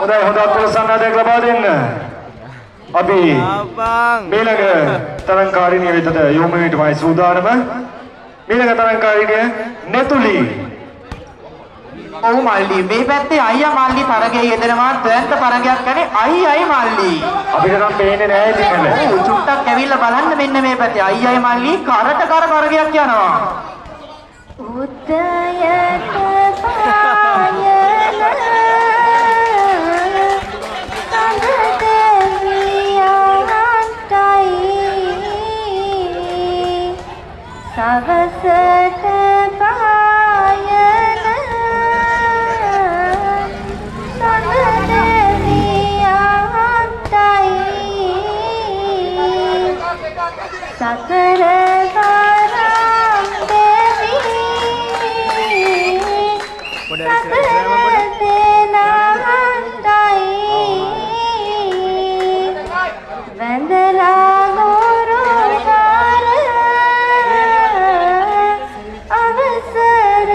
හොඳයි හොඳ අත්පොලසන්නාදයක් ලබා දෙන්න. අපි මීළඟ තරංකාරිනිය වෙතට යොමු වෙන්නයි සූදානම. මීළඟ තරංකාරිනිය නෙතුලි. ඔව් මල්ලි මේ පැත්තේ අයියා මල්ලි තරගයේ යෙදෙනවා දැන්ත තරගයක් කරේ අයියයි මල්ලි. අපිට නම් පේන්නේ නැහැ ඉතින් හැබැයි. ඔව් චුට්ටක් ඇවිල්ලා බලන්න මෙන්න මේ පැත්තේ අයියයි මල්ලි කරට කර තරගයක් යනවා. උදයක පායන සවසට පායන සතර තරම් දෙවි සතර දෙනාටයි වැඳලා ගුරු කර අවසර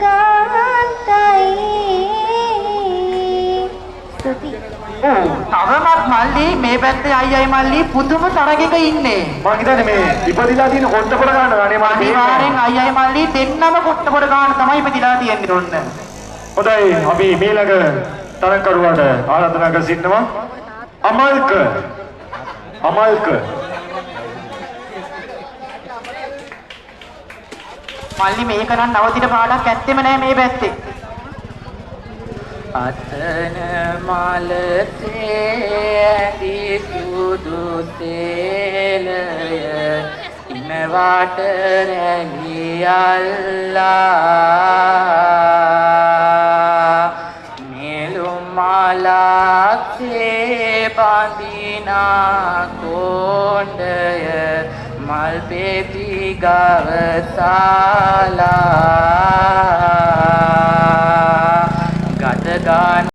ගාන්ටයි ස්තුති. තවමත් මල්ලි මේ පැත්තේ අයියයි මල්ලි පුදුම තරගයක ඉන්නේ. මං හිතන්නේ මේ ඉපදිලා තියෙන කොට්ටපොර ගන්න ගානේ මම අනිවාර්යෙන් අයියයි මල්ලි දෙන්නම කොට්ටපොර ගන්න තමයි ඉපදිලා තියෙන්නේ ඔන්න. හොඳයි අපි මීළඟ තරංකරුවාට ආරාධනා කර සිටිනවා. අමල්ක මල්ලි මේක නම් නවතින පාඩක් ඇත්තෙම නෑ මේ පැත්තේ. අතන මලසේ ඇති සුදු තෙලය ඉනවට රැලියල්ලා මෙලුම් මලක්සේ බඳිනා කොණ්ඩය මල් පෙති ගවසාලා